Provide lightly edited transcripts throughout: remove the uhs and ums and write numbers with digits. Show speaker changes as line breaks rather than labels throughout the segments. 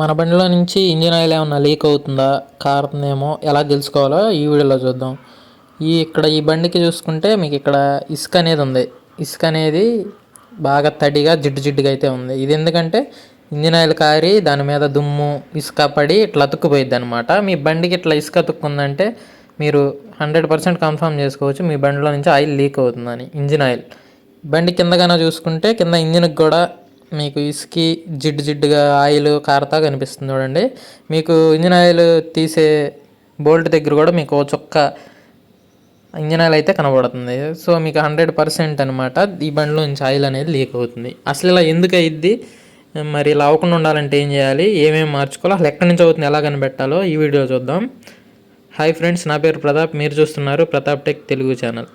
మన బండిలో నుంచి ఇంజిన్ ఆయిల్ ఏమన్నా లీక్ అవుతుందా, కారుతుందేమో ఎలా తెలుసుకోవాలో ఈ వీడియోలో చూద్దాం. ఇక్కడ ఈ బండికి చూసుకుంటే మీకు ఇక్కడ ఇసుక అనేది ఉంది. ఇసుక అనేది బాగా తడిగా జిడ్డుగా అయితే ఉంది. ఇది ఎందుకంటే ఇంజిన్ ఆయిల్ కారి దాని మీద దుమ్ము ఇసుక పడి ఇట్లా అతుక్కుపోయిద్ది అనమాట. మీ బండికి ఇట్లా ఇసుక అతుక్కుందంటే మీరు 100% కన్ఫర్మ్ చేసుకోవచ్చు మీ బండిలో నుంచి ఆయిల్ లీక్ అవుతుందని. ఇంజిన్ ఆయిల్ బండి కిందగానే చూసుకుంటే కింద ఇంజిన్కి కూడా మీకు ఇసుకి జిడ్డుగా ఆయిల్ కారుతా కనిపిస్తుంది చూడండి. మీకు ఇంజిన్ ఆయిల్ తీసే బోల్ట్ దగ్గర కూడా మీకు చుక్క ఇంజిన్ ఆయిల్ అయితే కనబడుతుంది. సో మీకు 100% అనమాట ఈ బండిలో నుంచి ఆయిల్ అనేది లీక్ అవుతుంది. అసలు ఇలా ఎందుకు అయ్యిద్ది, మరి ఇలా అవ్వకుండా ఉండాలంటే ఏం చేయాలి, ఏమేమి మార్చుకోవాలో, అసలు ఎక్కడి నుంచి అవుతుంది, ఎలా కనిపెట్టాలో ఈ వీడియో చూద్దాం. హాయ్ ఫ్రెండ్స్, నా పేరు ప్రతాప్, మీరు చూస్తున్నారు Pratap tech Telugu channel.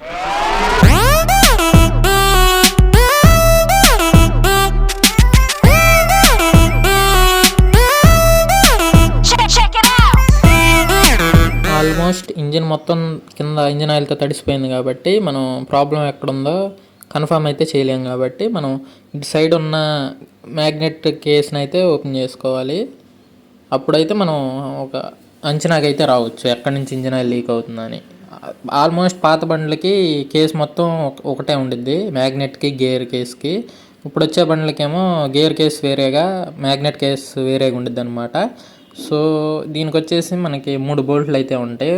Almost engine మొత్తం కింద ఇంజిన్ ఆయిల్తో తడిసిపోయింది కాబట్టి మనం ప్రాబ్లం ఎక్కడుందో కన్ఫర్మ్ అయితే చేయలేం. కాబట్టి మనం ఇటు సైడ్ ఉన్న మ్యాగ్నెట్ కేస్ని అయితే ఓపెన్ చేసుకోవాలి. అప్పుడైతే మనం ఒక అంచనాకైతే రావచ్చు ఎక్కడి నుంచి ఇంజిన్ ఆయిల్ లీక్ అవుతుందని. ఆల్మోస్ట్ పాత బండ్లకి కేస్ మొత్తం ఒకటే ఉండిద్ది, మ్యాగ్నెట్కి గేర్ కేస్కి. ఇప్పుడు వచ్చే బండ్లకేమో గేర్ కేస్ వేరేగా, మ్యాగ్నెట్ కేస్ వేరేగా ఉండిద్ది అనమాట. సో దీనికి వచ్చేసి మనకి 3 బోల్ట్లు అయితే ఉంటాయి,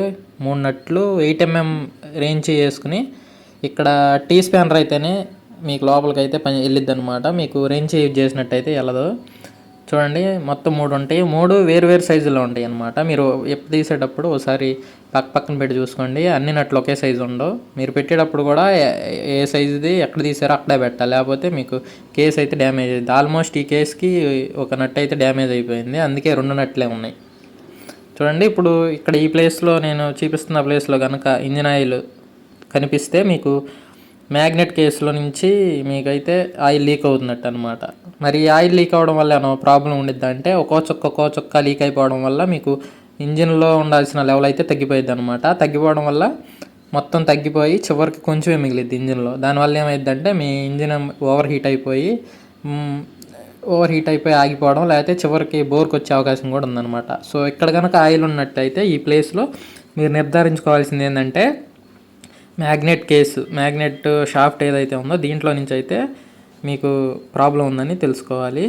3 నట్లు 8 mm రేంజ్ చేసుకుని ఇక్కడ టీ స్పానర్ అయితేనే మీకు లోపలికి అయితే వెళ్ళిద్ది అనమాట. మీకు రేంజ్ యూజ్ చేసినట్టయితే వెళ్ళదు. చూడండి మొత్తం 3 ఉంటాయి, 3 వేరు సైజులో ఉంటాయి అనమాట. మీరు ఎప్పుడు తీసేటప్పుడు ఒకసారి పక్కన పెట్టి చూసుకోండి. అన్ని నట్లు ఒకే సైజు ఉండవు. మీరు పెట్టేటప్పుడు కూడా ఏ సైజుది ఎక్కడ తీసారో అక్కడే పెట్టాలి, లేకపోతే మీకు కేస్ అయితే డ్యామేజ్ అయింది. ఆల్మోస్ట్ ఈ కేస్కి ఒక నట్ అయితే డ్యామేజ్ అయిపోయింది, అందుకే 2 నట్లే ఉన్నాయి. చూడండి ఇప్పుడు ఇక్కడ ఈ ప్లేస్లో నేను చూపిస్తున్న ప్లేస్లో కనుక ఇంజిన్ ఆయిల్ కనిపిస్తే మీకు మ్యాగ్నెట్ కేసులో నుంచి మీకైతే ఆయిల్ లీక్ అవుతున్నట్టు అనమాట. మరి ఆయిల్ లీక్ అవ్వడం వల్ల ఏమో ప్రాబ్లం ఉండిద్ది అంటే ఒక్కో చుక్క లీక్ అయిపోవడం వల్ల మీకు ఇంజిన్లో ఉండాల్సిన లెవెల్ అయితే తగ్గిపోయింది అనమాట. తగ్గిపోవడం వల్ల మొత్తం తగ్గిపోయి చివరికి కొంచెమే మిగిలిద్ది ఇంజిన్లో. దానివల్ల ఏమైందంటే మీ ఇంజిన్ ఓవర్ హీట్ అయిపోయి ఆగిపోవడం, లేకపోతే చివరికి బోర్కి వచ్చే అవకాశం కూడా ఉందన్నమాట. సో ఇక్కడ కనుక ఆయిల్ ఉన్నట్టయితే ఈ ప్లేస్లో మీరు నిర్ధారించుకోవాల్సింది ఏంటంటే మ్యాగ్నెట్ షాఫ్ట్ ఏదైతే ఉందో దీంట్లో నుంచి అయితే మీకు ప్రాబ్లం ఉందని తెలుసుకోవాలి.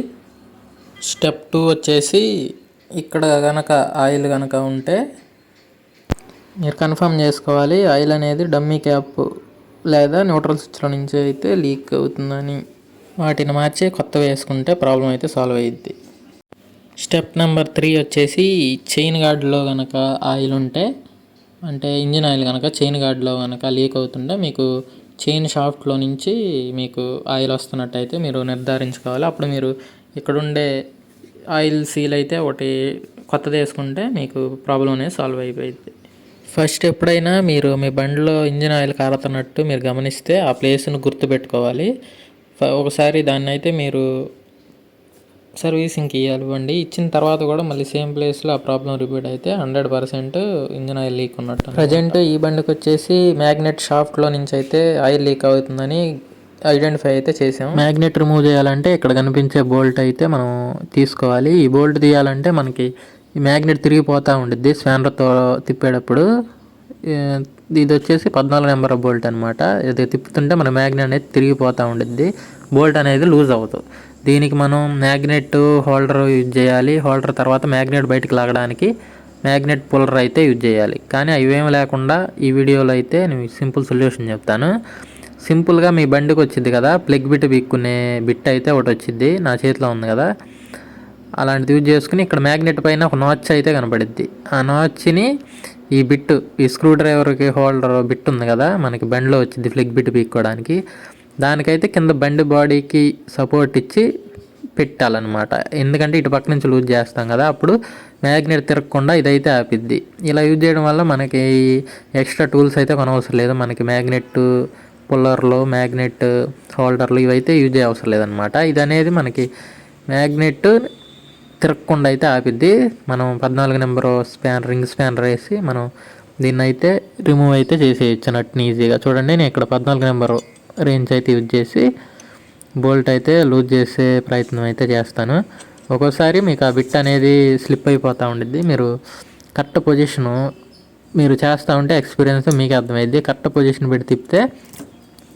స్టెప్ 2 వచ్చేసి ఇక్కడ కనుక ఆయిల్ కనుక ఉంటే మీరు కన్ఫర్మ్ చేసుకోవాలి ఆయిల్ అనేది డమ్మీ క్యాప్ లేదా న్యూట్రల్ స్విచ్లో నుంచి అయితే లీక్ అవుతుందని. వాటిని మార్చి కొత్తగా వేసుకుంటే ప్రాబ్లం అయితే సాల్వ్ అయ్యిద్ది. స్టెప్ నెంబర్ 3 వచ్చేసి చైన్ గార్డ్లో కనుక ఆయిల్ ఉంటే, అంటే ఇంజిన్ ఆయిల్ కనుక చైన్ గార్డ్లో కనుక లీక్ అవుతుంటే మీకు చైన్ షాఫ్ట్లో నుంచి మీకు ఆయిల్ వస్తున్నట్టయితే మీరు నిర్ధారించుకోవాలి. అప్పుడు మీరు ఇక్కడుండే ఆయిల్ సీల్ అయితే ఒకటి కొత్తది వేసుకుంటే మీకు ప్రాబ్లం అనేది సాల్వ్ అయిపోయింది. ఫస్ట్ ఎప్పుడైనా మీరు మీ బండిలో ఇంజిన్ ఆయిల్ కారుతున్నట్టు మీరు గమనిస్తే ఆ ప్లేస్ను గుర్తుపెట్టుకోవాలి. ఒకసారి దాన్ని అయితే మీరు సర్వీసింగ్కి ఇవ్వాలి. ఇచ్చిన తర్వాత కూడా మళ్ళీ సేమ్ ప్లేస్లో ఆ ప్రాబ్లం రిపీట్ అయితే 100% ఇంజిన్ ఆయిల్ లీక్ ఉన్నట్టు. ప్రజెంట్ ఈ బండికి వచ్చేసి మ్యాగ్నెట్ షాఫ్ట్లో నుంచి అయితే ఆయిల్ లీక్ అవుతుందని ఐడెంటిఫై అయితే చేసాం. మ్యాగ్నెట్ రిమూవ్ చేయాలంటే ఇక్కడ కనిపించే బోల్ట్ అయితే మనం తీసుకోవాలి. ఈ బోల్ట్ తీయాలంటే మనకి ఈ మ్యాగ్నెట్ తిరిగిపోతూ ఉండిద్ది స్పానర్తో తిప్పేటప్పుడు. ఇది వచ్చేసి 14 నెంబర్ బోల్ట్ అనమాట. ఇది తిప్పుతుంటే మన మ్యాగ్నెట్ అనేది తిరిగిపోతూ ఉండిద్ది, బోల్ట్ అనేది లూజ్ అవుతుంది. దీనికి మనం మ్యాగ్నెట్ హోల్డర్ యూజ్ చేయాలి. హోల్డర్ తర్వాత మ్యాగ్నెట్ బయటకు లాగడానికి మ్యాగ్నెట్ పుల్లర్ అయితే యూజ్ చేయాలి. కానీ అవేమి లేకుండా ఈ వీడియోలో అయితే నేను సింపుల్ సొల్యూషన్ చెప్తాను. సింపుల్గా మీ బండికి వచ్చింది కదా ప్లగ్ బిట్ బిక్కునే బిట్ అయితే ఒకటి వచ్చింది, నా చేతిలో ఉంది కదా, అలాంటిది యూజ్ చేసుకుని ఇక్కడ మ్యాగ్నెట్ పైన ఒక నాచ్ అయితే కనపడిద్ది. ఆ నాచ్ని ఈ స్క్రూ డ్రైవర్కి హోల్డర్ బిట్ ఉంది కదా మనకి బండిలో వచ్చింది ప్లగ్ బిట్ బిక్కోవడానికి, దానికైతే కింద బండి బాడీకి సపోర్ట్ ఇచ్చి పెట్టాలన్నమాట. ఎందుకంటే ఇటు పక్క నుంచి లూజ్ చేస్తాం కదా, అప్పుడు మ్యాగ్నెట్ తిరగకుండా ఇదైతే ఆపిద్ది. ఇలా యూజ్ చేయడం వల్ల మనకి ఎక్స్ట్రా టూల్స్ అయితే కొనవసరం లేదు. మనకి మ్యాగ్నెట్ పుల్లర్లు, మ్యాగ్నెట్ హోల్డర్లు ఇవైతే యూజ్ చేయ అవసరం లేదనమాట. ఇది అనేది మనకి మ్యాగ్నెట్ తిరగకుండా అయితే ఆపిద్ది. మనం 14 నెంబర్ రింగ్ స్పానర్ వేసి మనం దీన్ని అయితే రిమూవ్ అయితే చేసేయచ్చు నట్ని ఈజీగా. చూడండి నేను ఇక్కడ 14 నెంబర్ రేంజ్ అయితే యూజ్ చేసి బోల్ట్ అయితే లూజ్ చేసే ప్రయత్నం అయితే చేస్తాను. ఒక్కోసారి మీకు ఆ బిట్ అనేది స్లిప్ అయిపోతూ ఉండిద్ది. మీరు కరెక్ట్ పొజిషను మీరు చేస్తూ ఉంటే ఎక్స్పీరియన్స్ మీకు అర్థమైద్ది. కరెక్ట్ పొజిషన్ పెట్టి తిప్పితే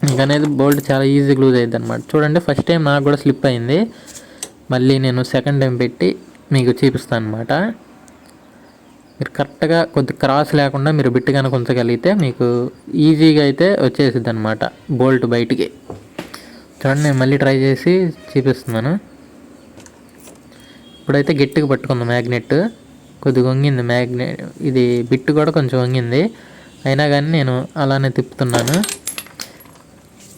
మీకు అనేది బోల్ట్ చాలా ఈజీగా లూజ్ అయ్యిద్ది అనమాట. చూడండి, ఫస్ట్ టైం నాకు కూడా స్లిప్ అయింది. మళ్ళీ నేను సెకండ్ టైం పెట్టి మీకు చూపిస్తాను అనమాట. మీరు కరెక్ట్గా కొద్ది క్రాస్ లేకుండా మీరు బిట్ కనుక ఉంచగలిగితే మీకు ఈజీగా అయితే వచ్చేసిద్ది అనమాట బోల్ట్ బయటికి. చూడండి, నేను మళ్ళీ ట్రై చేసి చూపిస్తున్నాను. ఇప్పుడైతే గట్టిగా పట్టుకుంది మ్యాగ్నెట్, కొద్దిగా వంగింది మ్యాగ్నెట్, ఇది బిట్ కూడా కొంచెం వంగింది. అయినా కానీ నేను అలానే తిప్పుతున్నాను.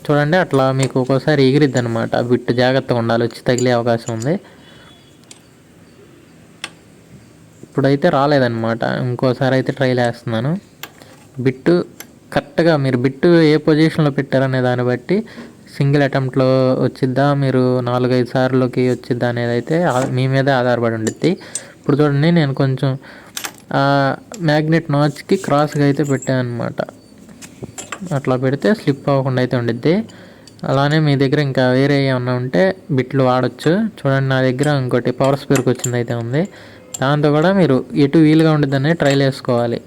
చూడండి, అట్లా మీకు ఒక్కోసారి ఎగిరిద్ది అనమాట. బిట్ జాగ్రత్తగా ఉండాలి, వచ్చి తగిలే అవకాశం ఉంది. ఇప్పుడైతే రాలేదన్నమాట. ఇంకోసారి అయితే ట్రైల్ వేస్తున్నాను. బిట్టు కరెక్ట్గా మీరు బిట్టు ఏ పొజిషన్లో పెట్టారనే దాన్ని బట్టి సింగిల్ అటెంప్ట్లో వచ్చిద్దా, మీరు 4-5 సార్లకి వచ్చిద్దా అనేది అయితే మీ మీదే ఆధారపడి ఉండిద్ది. ఇప్పుడు చూడండి, నేను కొంచెం మ్యాగ్నెట్ నాచ్కి క్రాస్గా అయితే పెట్టాను అనమాట. అట్లా పెడితే స్లిప్ అవ్వకుండా అయితే ఉండిద్ది. అలానే మీ దగ్గర ఇంకా వేరే ఏమన్నా ఉంటే బిట్లు వాడచ్చు. చూడండి, నా దగ్గర ఇంకోటి పవర్ స్పేర్కి వచ్చింది అయితే ఉంది. దాంతో కూడా మీరు ఎటు వీలుగా ఉండిద్దని ట్రైల్ వేసుకోవాలి.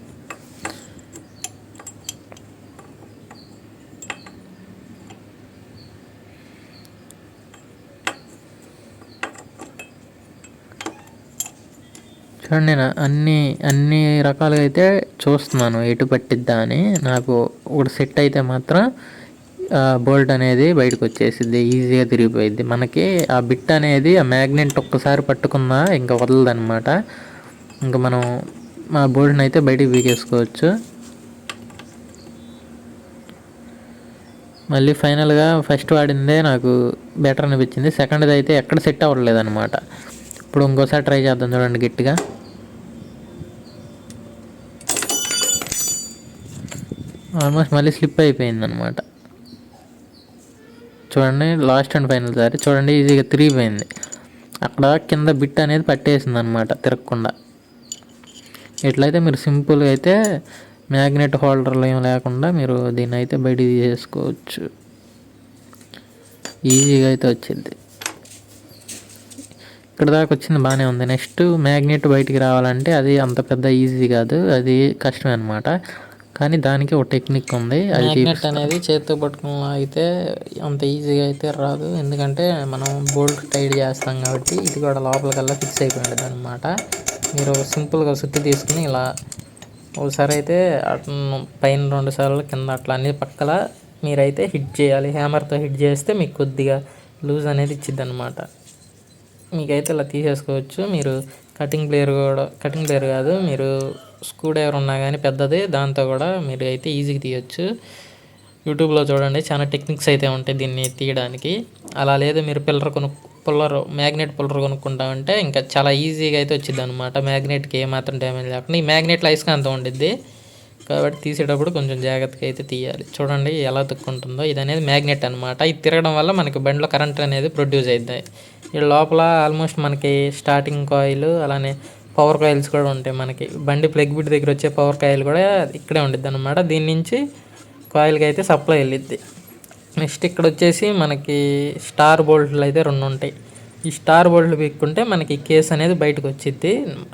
చూడండి, నేను అన్ని రకాలుగా అయితే చూస్తున్నాను ఎటు పట్టిద్దా అని. నాకు ఒకటి సెట్ అయితే మాత్రం బోల్ట్ అనేది బయటకు వచ్చేసిద్ది, ఈజీగా తిరిగిపోయిద్ది. మనకి ఆ బిట్ అనేది ఆ మ్యాగ్నెట్ ఒక్కసారి పట్టుకున్నా ఇంకా వదలదనమాట. ఇంకా మనం ఆ బోల్ట్ని అయితే బయటికి పీకేసుకోవచ్చు. మళ్ళీ ఫైనల్గా ఫస్ట్ వాడిందే నాకు బెటర్ అనిపించింది. సెకండ్ది అయితే ఎక్కడ సెట్ అవ్వట్లేదు అనమాట. ఇప్పుడు ఇంకోసారి ట్రై చేద్దాం. చూడండి, గట్టిగా ఆల్మోస్ట్ మళ్ళీ స్లిప్ అయిపోయింది అనమాట. చూడండి, లాస్ట్ అండ్ ఫైనల్ సారి చూడండి, ఈజీగా తిరిగిపోయింది. అక్కడ కింద బిట్ అనేది పట్టేసింది అనమాట తిరగకుండా. ఇట్లయితే మీరు సింపుల్గా అయితే మ్యాగ్నెట్ హోల్డర్లు ఏం లేకుండా మీరు దీన్ని అయితే బయటికి తీసేసుకోవచ్చు. ఈజీగా అయితే వచ్చింది. ఇక్కడ దాకా వచ్చింది, బాగానే ఉంది. నెక్స్ట్ మ్యాగ్నెట్ బయటికి రావాలంటే అది అంత పెద్ద ఈజీ కాదు, అది కష్టమే అనమాట. కానీ దానికి ఒక టెక్నిక్ ఉంది. అది మ్యాగ్నెట్ అనేది చేతితో పట్టుకున్న అయితే అంత ఈజీగా అయితే రాదు, ఎందుకంటే మనం బోల్ట్ టైట్ చేస్తాం కాబట్టి. ఇది కూడా లోపలికల్లా ఫిక్స్ అయిపోయింది అనమాట. మీరు సింపుల్గా సుత్తి తీసుకుని ఇలా ఒకసారి అయితే పైన 2 సార్లు కింద అట్లా అన్ని పక్కల మీరైతే హిట్ చేయాలి. హ్యామర్తో హిట్ చేస్తే మీకు కొద్దిగా లూజ్ అనేది ఇచ్చిద్ది అనమాట. మీకైతే ఇలా తీసేసుకోవచ్చు. మీరు కటింగ్ ప్లేయర్ కాదు, మీరు స్క్రూ డ్రైవర్ ఉన్నా కానీ పెద్దది, దాంతో కూడా మీరు అయితే ఈజీగా తీయచ్చు. యూట్యూబ్లో చూడండి, చాలా టెక్నిక్స్ అయితే ఉంటాయి దీన్ని తీయడానికి. అలా లేదు మీరు మ్యాగ్నెట్ పుల్లర్ కొనుక్కుంటామంటే ఇంకా చాలా ఈజీగా అయితే వచ్చింది అనమాట. మ్యాగ్నెట్కి ఏమాత్రం డ్యామేజ్ లేకుండా. ఈ మ్యాగ్నెట్లో అయస్కాంతం ఉండిద్ది కాబట్టి తీసేటప్పుడు కొంచెం జాగ్రత్తగా అయితే తీయాలి. చూడండి ఎలా తొక్కుంటుందో. ఇది అనేది మ్యాగ్నెట్ అనమాట. ఇది తిరగడం వల్ల మనకి బండిలో కరెంట్ అనేది ప్రొడ్యూస్ అవుతుంది. ఈ లోపల ఆల్మోస్ట్ మనకి స్టార్టింగ్ కాయిల్, అలానే పవర్ కాయిల్స్ కూడా ఉంటాయి. మనకి బండి ప్లగ్ బిట్ దగ్గర వచ్చే పవర్ కాయిల్ కూడా ఇక్కడే ఉండిద్ది అనమాట. దీని నుంచి కాయిల్కి అయితే సప్లై వెళ్ళిద్ది. నెక్స్ట్ ఇక్కడ వచ్చేసి మనకి స్టార్ బోల్ట్లు అయితే 2 ఉంటాయి. ఈ స్టార్ బోల్ట్లు పీక్కుంటే మనకి కేస్ అనేది బయటకు వచ్చిద్ది.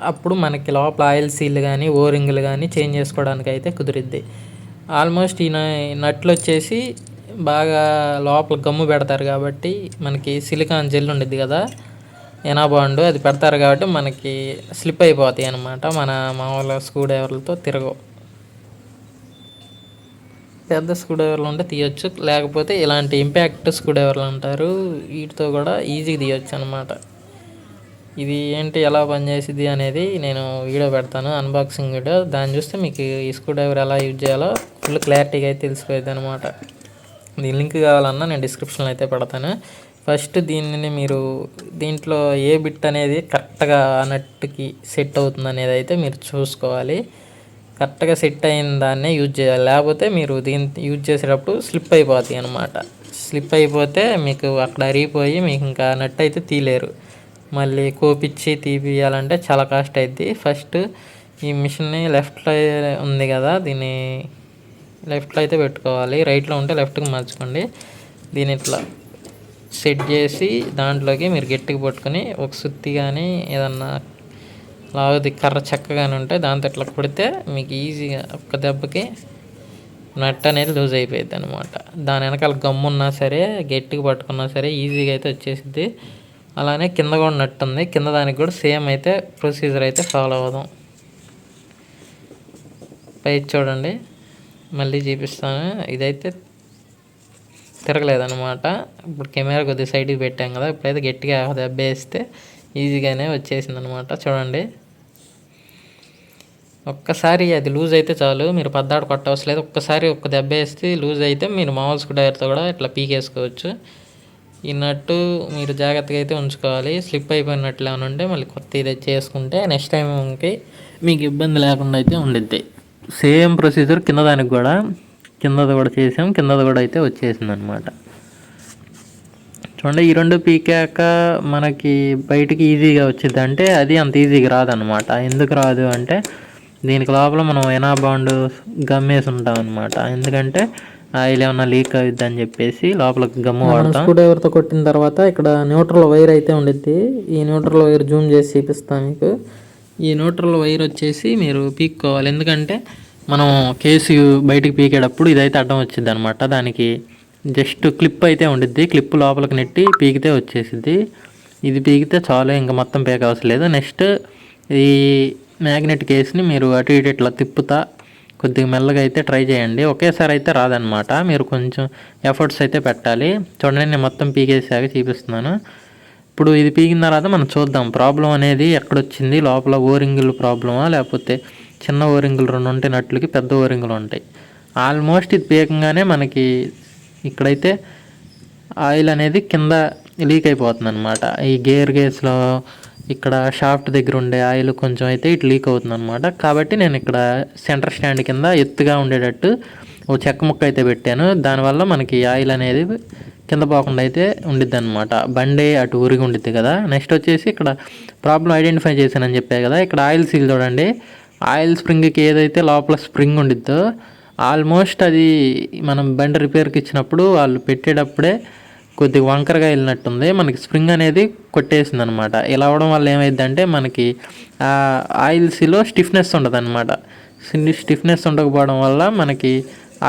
అప్పుడు మనకి లోపల ఆయిల్ సీల్ కానీ ఓరింగ్లు కానీ చేంజ్ చేసుకోవడానికి అయితే కుదిరిద్ది. ఆల్మోస్ట్ ఈ నట్లు వచ్చేసి బాగా లోపల గమ్ము పెడతారు కాబట్టి మనకి సిలికాన్ జెల్ ఉండిద్ది కదా, ఎనాబాండ్, అది పెడతారు కాబట్టి మనకి స్లిప్ అయిపోతాయి అన్నమాట. మన మామూలు స్క్రూ డ్రైవర్లతో తిరగవు. పెద్ద స్క్రూ డ్రైవర్లు ఉంటే తీయచ్చు, లేకపోతే ఇలాంటి ఇంపాక్ట్ స్క్రూ డ్రైవర్లు అంటారు, వీటితో కూడా ఈజీగా తీయచ్చు అనమాట. ఇది ఏంటి ఎలా పనిచేసిద్ది అనేది నేను వీడియో పెడతాను, అన్బాక్సింగ్ వీడియో. దాన్ని చూస్తే మీకు ఈ స్క్రూ డ్రైవర్ ఎలా యూజ్ చేయాలో ఫుల్ క్లారిటీగా అయితే తెలిసిపోయింది అనమాట. దీని లింక్ కావాలన్నా నేను డిస్క్రిప్షన్లో అయితే పెడతాను. ఫస్ట్ దీనిని మీరు దీంట్లో ఏ బిట్ అనేది కరెక్ట్గా నట్టుకి సెట్ అవుతుంది అనేది అయితే మీరు చూసుకోవాలి. కరెక్ట్గా సెట్ అయిన దాన్నే యూజ్ చేయాలి, లేకపోతే మీరు దీన్ని యూజ్ చేసేటప్పుడు స్లిప్ అయిపోతాయి అనమాట. స్లిప్ అయిపోతే మీకు అక్కడ అరిగిపోయి మీకు ఇంకా నట్టు అయితే తీయలేరు. మళ్ళీ కోపిచ్చి తీపియాలంటే చాలా కాస్ట్ అవుద్ది. ఫస్ట్ ఈ మిషన్ని లెఫ్ట్లో ఉంది కదా, దీన్ని లెఫ్ట్లో అయితే పెట్టుకోవాలి. రైట్లో ఉంటే లెఫ్ట్కి మార్చుకోండి. దీని ఇట్లా సెట్ చేసి దాంట్లోకి మీరు గట్టిగా పట్టుకొని ఒక సుత్తి కానీ ఏదన్నా లావుది కర్ర చెక్క కానీ ఉంటే దాంతో ఇట్లా కొడితే మీకు ఈజీగా ఒక్క దెబ్బకి నట్ అనేది లూజ్ అయిపోయింది అనమాట. దాని వెనకాల గమ్మున్నా సరే గట్టిగా పట్టుకున్నా సరే ఈజీగా అయితే వచ్చేసిద్ది. అలానే కింద కూడా నట్టు ఉంది, కింద దానికి కూడా సేమ్ అయితే ప్రొసీజర్ అయితే ఫాలో అవుదాం. పై చూడండి, మళ్ళీ చూపిస్తాను. ఇదైతే తిరగలేదన్నమాట. ఇప్పుడు కెమెరా కొద్దిగా సైడ్కి పెట్టాం కదా, ఇప్పుడైతే గట్టిగా దెబ్బ వేస్తే ఈజీగానే వచ్చేసింది అనమాట. చూడండి, ఒక్కసారి అది లూజ్ అయితే చాలు, మీరు పద్దాడు కొట్టవసరం లేదు. ఒక్కసారి ఒక్క దెబ్బ వేస్తే లూజ్ అయితే మీరు మామూలు స్క్రూ డ్రైవర్తో కూడా ఇట్లా పీకేసుకోవచ్చు. ఈ నట్టు మీరు జాగ్రత్తగా అయితే ఉంచుకోవాలి. స్లిప్ అయిపోయినట్లు ఏమైనా ఉంటే మళ్ళీ కొత్త ఇది చేసుకుంటే నెక్స్ట్ టైంకి మీకు ఇబ్బంది లేకుండా అయితే ఉండిద్ది. సేమ్ ప్రొసీజర్ కింద దానికి కూడా, కిందది కూడా చేసాం, కిందది కూడా అయితే వచ్చేసింది అనమాట. చూడండి, ఈ రెండు పీకాక మనకి బయటికి ఈజీగా వచ్చింది అంటే అది అంత ఈజీగా రాదనమాట. ఎందుకు రాదు అంటే దీనికి లోపల మనం ఎనాబాండ్ గమ్మేసి ఉంటాం అనమాట. ఎందుకంటే ఆయిల్ ఏమన్నా లీక్ అవుద్ది అని చెప్పేసి లోపల గమ్ము వాడతాం. స్క్రూ డ్రైవర్తో కొట్టిన తర్వాత ఇక్కడ న్యూట్రల్ వైర్ అయితే ఉండిద్ది. ఈ న్యూట్రల్ వైర్ జూమ్ చేసి చూపిస్తాను మీకు. ఈ న్యూట్రల్ వైర్ వచ్చేసి మీరు పీక్కోవాలి. ఎందుకంటే మనం కేసు బయటికి పీకేటప్పుడు ఇదైతే అడ్డం వచ్చింది అనమాట. దానికి జస్ట్ క్లిప్ అయితే ఉండిద్ది, క్లిప్ లోపలికి నెట్టి పీకితే వచ్చేసిద్ది. ఇది పీకితే చాలు, ఇంకా మొత్తం పీక అవసరం లేదు. నెక్స్ట్ ఈ మ్యాగ్నెట్ కేసుని మీరు అటు ఇటు ఇట్లా తిప్పుతా కొద్దిగా మెల్లగా అయితే ట్రై చేయండి. ఒకేసారి అయితే రాదనమాట, మీరు కొంచెం ఎఫర్ట్స్ అయితే పెట్టాలి. చూడండి, నేను మొత్తం పీకేసాక చూపిస్తున్నాను. ఇప్పుడు ఇది పీకిన తర్వాత మనం చూద్దాం ప్రాబ్లం అనేది ఎక్కడొచ్చింది. లోపల ఓరింగులు ప్రాబ్లమా, లేకపోతే చిన్న ఓరింగులు రెండు ఉంటాయి నట్లకి, పెద్ద ఓరింగులు ఉంటాయి. ఆల్మోస్ట్ ఇది పీకంగానే మనకి ఇక్కడైతే ఆయిల్ అనేది కింద లీక్ అయిపోతుంది అనమాట. ఈ గేర్ గేస్లో ఇక్కడ షాఫ్ట్ దగ్గర ఉండే ఆయిల్ కొంచెం అయితే ఇటు లీక్ అవుతుంది అనమాట. కాబట్టి నేను ఇక్కడ సెంటర్ స్టాండ్ కింద ఎత్తుగా ఉండేటట్టు ఓ చెక్క ముక్క అయితే పెట్టాను. దానివల్ల మనకి ఆయిల్ అనేది కింద పోకుండా అయితే ఉండిద్ది అనమాట. బండి అటు ఊరిగి ఉండిద్ది కదా. నెక్స్ట్ వచ్చేసి ఇక్కడ ప్రాబ్లం ఐడెంటిఫై చేశానని చెప్పా కదా, ఇక్కడ ఆయిల్ సీల్ చూడండి. ఆయిల్ స్ప్రింగ్కి ఏదైతే లోపల స్ప్రింగ్ ఉండిద్దో ఆల్మోస్ట్ అది మనం బండి రిపేర్కి ఇచ్చినప్పుడు వాళ్ళు పెట్టేటప్పుడే కొద్దిగా వంకరగా వెళ్ళినట్టుంది. మనకి స్ప్రింగ్ అనేది కొట్టేసింది అనమాట. ఇలా అవడం వల్ల ఏమైందంటే మనకి ఆ ఆయిల్ సీలో స్టిఫ్నెస్ ఉండదు అనమాట. స్టిఫ్నెస్ ఉండకపోవడం వల్ల మనకి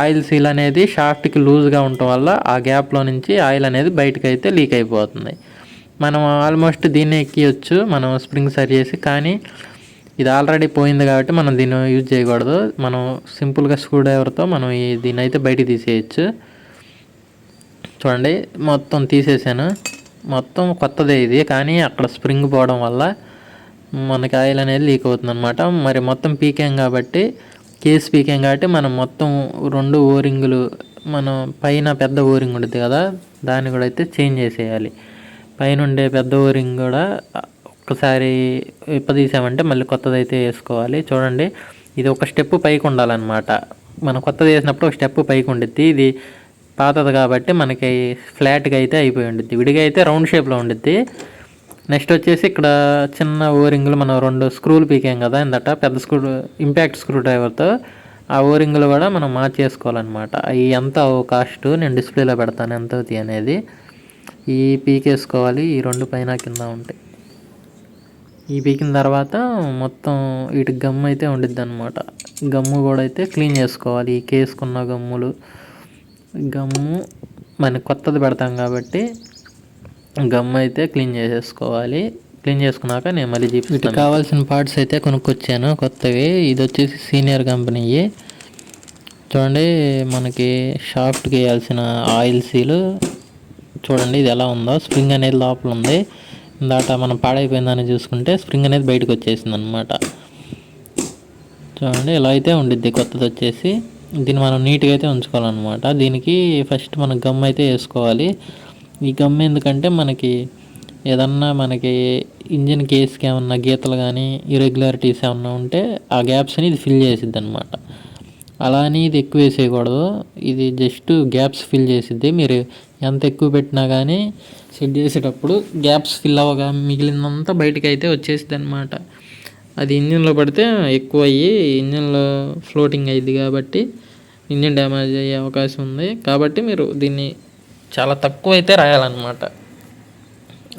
ఆయిల్ సీల్ అనేది షాఫ్ట్కి లూజ్గా ఉండటం వల్ల ఆ గ్యాప్లో నుంచి ఆయిల్ అనేది బయటకు అయితే లీక్ అయిపోతుంది. మనం ఆల్మోస్ట్ దీన్ని ఎక్కియచ్చు మనం స్ప్రింగ్ సరి చేసి, కానీ ఇది ఆల్రెడీ పోయింది కాబట్టి మనం దీన్ని యూజ్ చేయకూడదు. మనం సింపుల్గా స్క్రూ డ్రైవర్తో మనం దీన్ని అయితే బయటికి తీసేయచ్చు. చూడండి, మొత్తం తీసేసాను, మొత్తం కొత్తదే ఇది. కానీ అక్కడ స్ప్రింగ్ పోవడం వల్ల మనకి ఆయిల్ అనేది లీక్ అవుతుంది అనమాట. మరి మొత్తం పీకాం కాబట్టి, కేసు పీకాం కాబట్టి మనం మొత్తం రెండు ఓరింగులు, మనం పైన పెద్ద ఓరింగ్ ఉంటుంది కదా దాన్ని కూడా అయితే చేంజ్ చేసేయాలి. పైన ఉండే పెద్ద ఓరింగ్ కూడా ఒక్కసారి విప్పదీసామంటే మళ్ళీ కొత్తది అయితే వేసుకోవాలి. చూడండి, ఇది ఒక స్టెప్ పైకి ఉండాలన్నమాట. మనం కొత్తది వేసినప్పుడు ఒక స్టెప్ పైకి ఉండిద్ది. ఇది పాతది కాబట్టి మనకి ఫ్లాట్గా అయితే అయిపోయి ఉండిద్ది. విడిగా అయితే రౌండ్ షేప్లో ఉండిద్ది. నెక్స్ట్ వచ్చేసి ఇక్కడ చిన్న ఓరింగులు మనం రెండు స్క్రూలు పీకాం కదా ఇందట, పెద్ద స్క్రూ ఇంపాక్ట్ స్క్రూ డ్రైవర్తో ఆ ఓరింగులు కూడా మనం మార్చేసుకోవాలన్నమాట. అవి ఎంత కాస్ట్ నేను డిస్ప్లేలో పెడతాను ఎంత అవుతాయి అనేది. ఈ పీకేసుకోవాలి, ఈ రెండు పైన కింద ఉంటాయి. ఈ పీకిన తర్వాత మొత్తం వీటికి గమ్ము అయితే ఉండిద్ది అనమాట. గమ్ము కూడా అయితే క్లీన్ చేసుకోవాలి. ఈ కేసుకున్న గమ్ము మనకి కొత్తది పెడతాం కాబట్టి గమ్ అయితే క్లీన్ చేసేసుకోవాలి. క్లీన్ చేసుకున్నాక నేను మళ్ళీ వీటికి కావాల్సిన పార్ట్స్ అయితే కొనుక్కొచ్చాను కొత్తవి. ఇది వచ్చేసి సీనియర్ కంపెనీ. చూడండి, మనకి షాఫ్ట్కి వేయాల్సిన ఆయిల్ సీలు చూడండి ఇది ఎలా ఉందో. స్ప్రింగ్ అనేది లోపల ఉంది. ఇందాక మనం పాడైపోయిందని చూసుకుంటే స్ప్రింగ్ అనేది బయటకు వచ్చేసింది అనమాట. చూడండి, ఇలా అయితే ఉండిద్ది కొత్తది వచ్చేసి. దీన్ని మనం నీట్గా అయితే ఉంచుకోవాలన్నమాట. దీనికి ఫస్ట్ మనం గమ్ అయితే వేసుకోవాలి. ఈ గమ్ ఎందుకంటే మనకి ఏదన్నా మనకి ఇంజిన్ కేస్కి ఏమన్నా గీతలు కానీ ఇరెగ్యులారిటీస్ ఏమన్నా ఉంటే ఆ గ్యాప్స్ని ఇది ఫిల్ చేసిద్ది అనమాట. అలా అని ఇది ఎక్కువ వేసేయకూడదు, ఇది జస్ట్ గ్యాప్స్ ఫిల్ చేసిద్ది. మీరు ఎంత ఎక్కువ పెట్టినా కానీ సెట్ చేసేటప్పుడు గ్యాప్స్ ఫిల్ అవ్వగా మిగిలినంతా బయటకు అయితే వచ్చేసిద్ది అనమాట. అది ఇంజిన్లో పడితే ఎక్కువ అయ్యి ఇంజిన్లో ఫ్లోటింగ్ అయ్యిద్ది కాబట్టి ఇంజిన్ డ్యామేజ్ అయ్యే అవకాశం ఉంది. కాబట్టి మీరు దీన్ని చాలా తక్కువ అయితే రాయాలన్నమాట.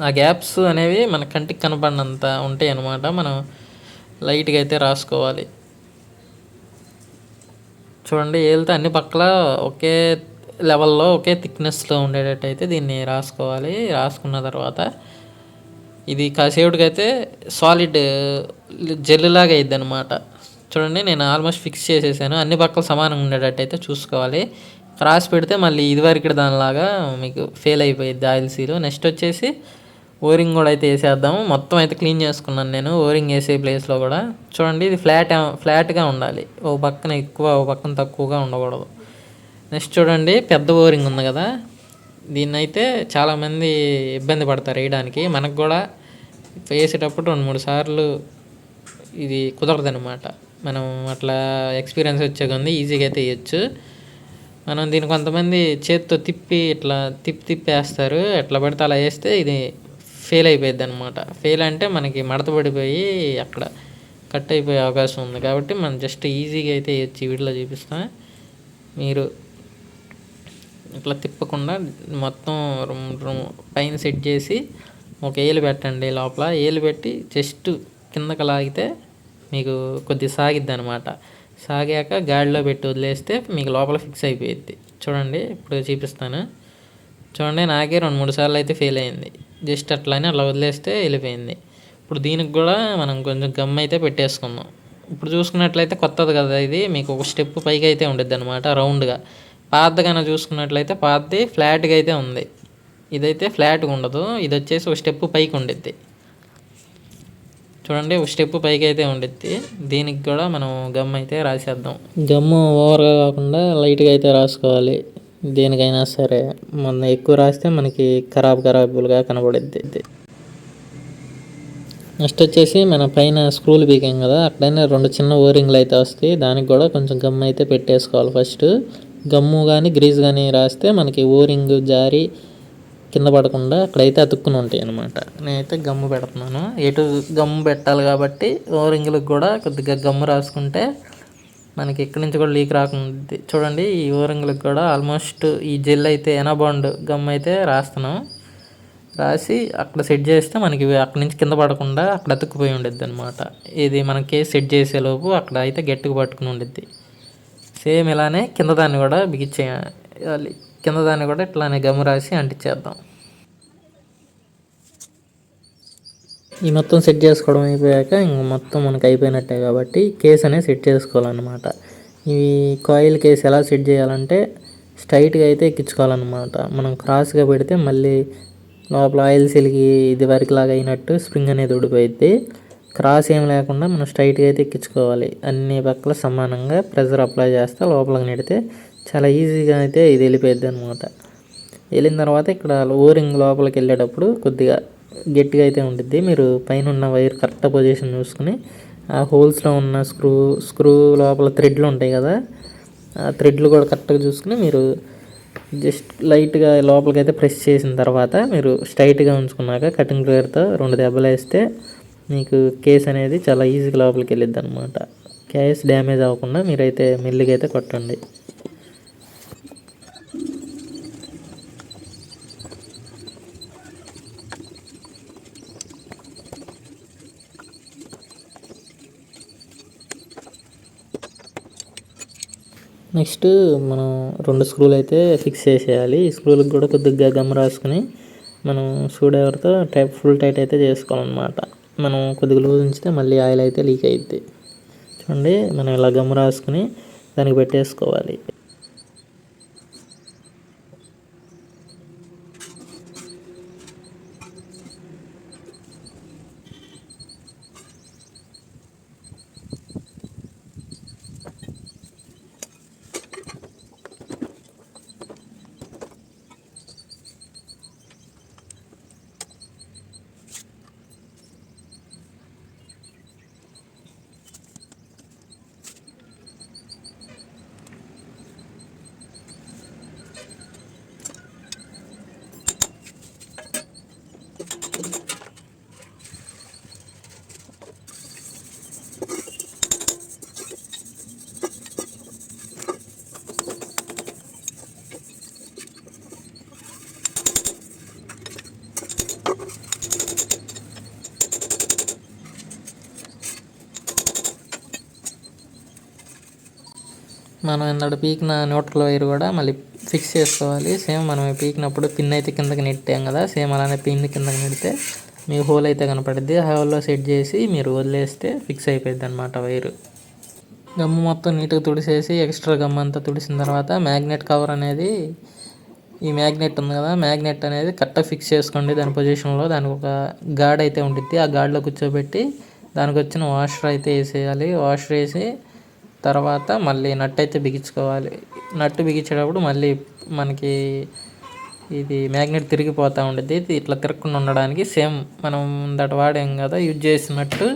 ఆ గ్యాప్స్ అనేవి మన కంటికి కనపడినంత ఉంటాయి అన్నమాట. మనం లైట్గా అయితే రాసుకోవాలి. చూడండి, ఏలితే అన్ని పక్కల ఒకే లెవెల్లో ఒకే థిక్నెస్లో ఉండేటట్టు అయితే దీన్ని రాసుకోవాలి. రాసుకున్న తర్వాత ఇది కాసేపటికి అయితే సాలిడ్ జెల్ లాగా అయ్యిద్ది అనమాట. చూడండి, నేను ఆల్మోస్ట్ ఫిక్స్ చేసేసాను. అన్ని పక్కల సమానంగా ఉండేటట్టు అయితే చూసుకోవాలి. రాసి పెడితే మళ్ళీ ఇదివరకు దానిలాగా మీకు ఫెయిల్ అయిపోయింది ఆయిల్ సీలు. నెక్స్ట్ వచ్చేసి ఓరింగ్ కూడా అయితే వేసేద్దాము. మొత్తం అయితే క్లీన్ చేసుకున్నాను నేను ఓరింగ్ వేసే ప్లేస్లో కూడా. చూడండి, ఇది ఫ్లాట్గా ఉండాలి. ఓ పక్కన ఎక్కువ ఓ పక్కన తక్కువగా ఉండకూడదు. నెక్స్ట్ చూడండి, పెద్ద ఓరింగ్ ఉంది కదా, దీన్ని అయితే చాలామంది ఇబ్బంది పడతారు వేయడానికి. మనకు కూడా వేసేటప్పుడు 2-3 సార్లు ఇది కుదరదనమాట. మనం అట్లా ఎక్స్పీరియన్స్ వచ్చే కొంది ఈజీగా అయితే వేయచ్చు. మనం దీన్ని కొంతమంది చేతితో తిప్పి ఇట్లా తిప్పి వేస్తారు. ఎట్లా పడితే అలా వేస్తే ఇది ఫెయిల్ అయిపోయింది అనమాట. ఫెయిల్ అంటే మనకి మడత పడిపోయి అక్కడ కట్ అయిపోయే అవకాశం ఉంది. కాబట్టి మనం జస్ట్ ఈజీగా అయితే వేయచ్చు. ఈ వీడియోలో చూపిస్తాను. మీరు ఇట్లా తిప్పకుండా మొత్తం పైన సెట్ చేసి ఒక ఏలు పెట్టండి. లోపల ఏలు పెట్టి జస్ట్ కిందకి లాగితే మీకు కొద్దిగా సాగిద్ది అనమాట. సాగాక గాడిలో పెట్టి వదిలేస్తే మీకు లోపల ఫిక్స్ అయిపోయిద్ది. చూడండి, ఇప్పుడు చూపిస్తాను. చూడండి, నాకే 2-3 సార్లు అయితే ఫెయిల్ అయింది. జస్ట్ అట్లానే అలా వదిలేస్తే వెళ్ళిపోయింది. ఇప్పుడు దీనికి కూడా మనం కొంచెం గమ్ అయితే పెట్టేసుకుందాం. ఇప్పుడు చూసుకున్నట్లయితే కొత్తది కదా ఇది, మీకు ఒక స్టెప్ పైకి అయితే ఉండిద్ది అనమాట రౌండ్గా. పాతగానే చూసుకున్నట్లయితే పాతది ఫ్లాట్గా అయితే ఉంది. ఇదైతే ఫ్లాట్గా ఉండదు. ఇది వచ్చేసి ఒక స్టెప్ పైకి ఉండిద్ది. చూడండి, ఒక స్టెప్ పైకి అయితే ఉండిద్ది. దీనికి కూడా మనం గమ్ అయితే రాసేద్దాం. గమ్ము ఓవర్గా కాకుండా లైట్గా అయితే రాసుకోవాలి. దేనికైనా సరే మన ఎక్కువ రాస్తే మనకి ఖరాబులుగా కనబడిద్ది. నెక్స్ట్ వచ్చేసి మన పైన స్క్రూలు పీకాం కదా, అక్కడైనా 2 చిన్న ఓరింగ్లు అయితే వస్తాయి. దానికి కూడా కొంచెం గమ్ అయితే పెట్టేసుకోవాలి. ఫస్ట్ గమ్ము కానీ గ్రీజ్ కానీ రాస్తే మనకి ఓరింగ్ జారి కింద పడకుండా అక్కడైతే అతుక్కుని ఉంటాయి అనమాట. నేనైతే గమ్ము పెడుతున్నాను. ఎటు గమ్ము పెట్టాలి కాబట్టి ఓరింగ్లకు కూడా కొద్దిగా గమ్ము రాసుకుంటే మనకి ఇక్కడి నుంచి కూడా లీక్ రాకుండా. చూడండి, ఈ ఓరింగ్లకు కూడా ఆల్మోస్ట్ ఈ జెల్ అయితే ఎనాబాండ్ గమ్ అయితే రాస్తున్నాం. రాసి అక్కడ సెట్ చేస్తే మనకి అక్కడి నుంచి కింద పడకుండా అక్కడ అతుక్కుపోయి ఉండిద్ది అనమాట. ఇది మనం కేసు సెట్ చేసేలోపు అక్కడ అయితే గట్టిగా పట్టుకుని ఉండిద్ది. సేమ్ ఇలానే కింద దాన్ని కూడా బిగించేయాలి. కింద దాన్ని కూడా ఇట్లానే గమ్ము రాసి అంటించేద్దాం. ఈ మొత్తం సెట్ చేసుకోవడం అయిపోయాక ఇంక మొత్తం మనకు అయిపోయినట్టే కాబట్టి కేస్ అనేది సెట్ చేసుకోవాలన్నమాట. ఈ కాయిల్ కేస్ ఎలా సెట్ చేయాలంటే స్ట్రైట్గా అయితే ఎక్కించుకోవాలన్నమాట. మనం క్రాస్గా పెడితే మళ్ళీ లోపల ఆయిల్ సిలికి ఇది వరకు లాగా అయినట్టు స్ప్రింగ్ అనేది ఊడిపోయిద్ది. క్రాస్ ఏం లేకుండా మనం స్ట్రైట్గా అయితే ఎక్కించుకోవాలి. అన్ని పక్కల సమానంగా ప్రెషర్ అప్లై చేస్తే లోపలికి నెడితే చాలా ఈజీగా అయితే ఇది వెళ్ళిపోయిద్ది అనమాట. వెళ్ళిన తర్వాత ఇక్కడ ఓరింగ్ లోపలికి వెళ్ళేటప్పుడు కొద్దిగా గట్టిగా అయితే ఉంటుంది. మీరు పైన ఉన్న వైర్ కరెక్ట్ పొజిషన్ చూసుకుని ఆ హోల్స్లో ఉన్న స్క్రూ లోపల థ్రెడ్లు ఉంటాయి కదా, ఆ థ్రెడ్లు కూడా కరెక్ట్గా చూసుకుని మీరు జస్ట్ లైట్గా లోపలికి అయితే ప్రెస్ చేసిన తర్వాత మీరు స్ట్రైట్గా ఉంచుకున్నాక కటింగ్ ప్లేయర్తో 2 దెబ్బలు వేస్తే మీకు కేస్ అనేది చాలా ఈజీగా లోపలికి వెళ్ళిద్ది అనమాట. కేస్ డ్యామేజ్ అవ్వకుండా మీరైతే మెల్లిగా అయితే కొట్టండి. నెక్స్ట్ మనం 2 స్క్రూలు అయితే ఫిక్స్ చేసేయాలి. ఈ స్క్రూలకు కూడా కొద్దిగా గమ్ రాసుకుని మనం షూడెవర్తో ఫుల్ టైట్ అయితే చేసుకోవాలన్నమాట. మనం కొద్దిగా లూజ్ ఉంచితే మళ్ళీ ఆయిల్ అయితే లీక్ అయ్యిద్ది. చూడండి, మనం ఇలా గమ్ రాసుకుని దానికి పెట్టేసుకోవాలి. మనం ఇందాక పీకిన న్యూట్రల్ వైర్ కూడా మళ్ళీ ఫిక్స్ చేసుకోవాలి. సేమ్ మనం పీకినప్పుడు పిన్ అయితే కిందకి నెట్టాం కదా, సేమ్ అలానే పిన్ కిందకి నెడితే మీ హోల్ అయితే కనపడుద్ది. ఆ హోల్లో సెట్ చేసి మీరు వదిలేస్తే ఫిక్స్ అయిపోయింది అనమాట వైరు. గమ్ము మొత్తం నీట్గా తుడిసేసి ఎక్స్ట్రా గమ్ అంతా తుడిసిన తర్వాత మ్యాగ్నెట్ కవర్ అనేది, ఈ మ్యాగ్నెట్ ఉంది కదా, మ్యాగ్నెట్ అనేది కరెక్ట్గా ఫిక్స్ చేసుకోండి దాని పొజిషన్లో. దానికి ఒక గాడ్ అయితే ఉంటుంది, ఆ గాడ్లో కూర్చోబెట్టి దానికి వచ్చిన వాషర్ అయితే వేసేయాలి. వాషర్ వేసి తర్వాత మళ్ళీ నట్ అయితే బిగించుకోవాలి. నట్టు బిగించేటప్పుడు మళ్ళీ మనకి ఇది మ్యాగ్నెట్ తిరిగిపోతూ ఉంటుంది. ఇట్లా తిరగకుండా ఉండడానికి సేమ్ మనం దట్ వాడాం కదా యూజ్ చేసినట్టు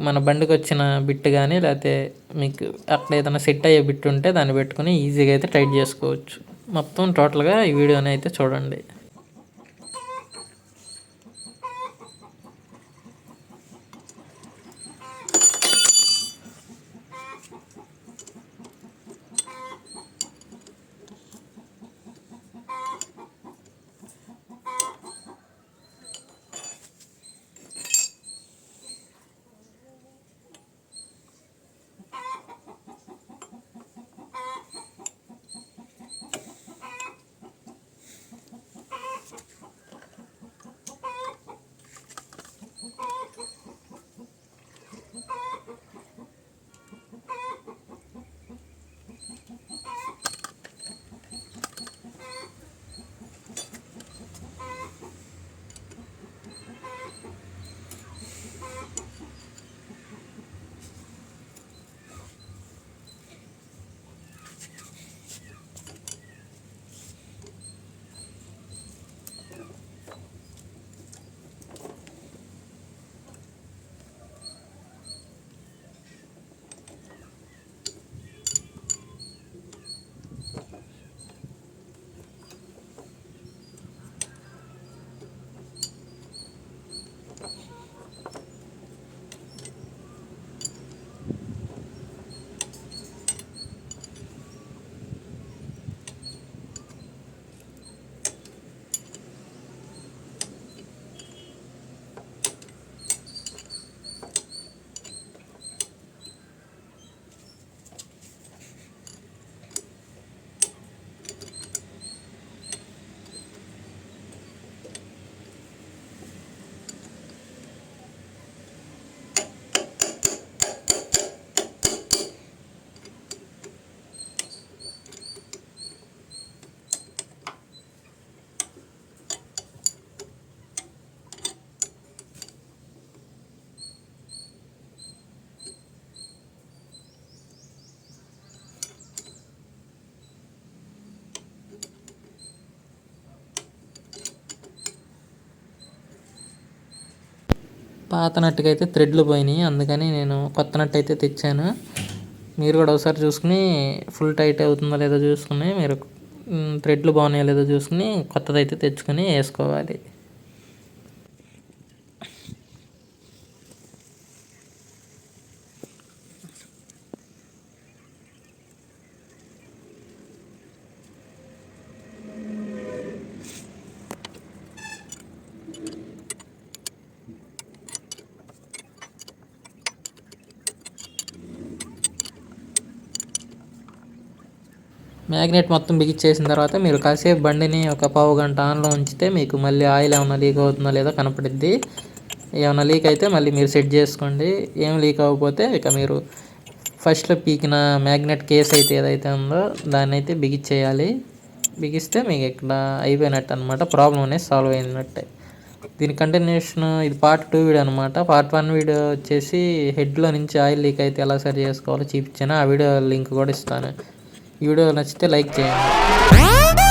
మన బండికి వచ్చిన బిట్ కానీ లేకపోతే మీకు అట్లా ఏదైనా సెట్ అయ్యే బిట్ ఉంటే దాన్ని పెట్టుకుని ఈజీగా అయితే టైట్ చేసుకోవచ్చు. మొత్తం టోటల్గా ఈ వీడియోని అయితే చూడండి. పాత నట్టుకి అయితే థ్రెడ్లు పోయినాయి, అందుకని నేను కొత్త నట్టు అయితే తెచ్చాను. మీరు కూడా ఒకసారి చూసుకుని ఫుల్ టైట్ అవుతుందో లేదో చూసుకుని మీరు థ్రెడ్లు బాగున్నాయో లేదో చూసుకుని కొత్తదైతే తెచ్చుకొని వేసుకోవాలి. మ్యాగ్నెట్ మొత్తం బిగించేసిన తర్వాత మీరు కాసేపు బండిని ఒక పావు గంట ఆన్లో ఉంచితే మీకు మళ్ళీ ఆయిల్ ఏమైనా లీక్ అవుతుందో లేదో కనపడిద్ది. ఏమైనా లీక్ అయితే మళ్ళీ మీరు సెట్ చేసుకోండి. ఏం లీక్ అవ్వకపోతే ఇక మీరు ఫస్ట్లో పీకిన మ్యాగ్నెట్ కేస్ అయితే ఏదైతే ఉందో దాన్ని అయితే బిగించేయాలి. బిగిస్తే మీకు ఇక్కడ అయిపోయినట్టు అనమాట, ప్రాబ్లం అనేది సాల్వ్ అయినట్టే. దీని కంటిన్యూషన్ ఇది పార్ట్ 2 వీడియో అనమాట. పార్ట్ 1 వీడియో వచ్చేసి హెడ్లో నుంచి ఆయిల్ లీక్ అయితే ఎలా సరి చేసుకోవాలో చూపించాను. ఆ వీడియో లింక్ కూడా ఇస్తాను. ఈ వీడియో నచ్చితే లైక్ చేయండి.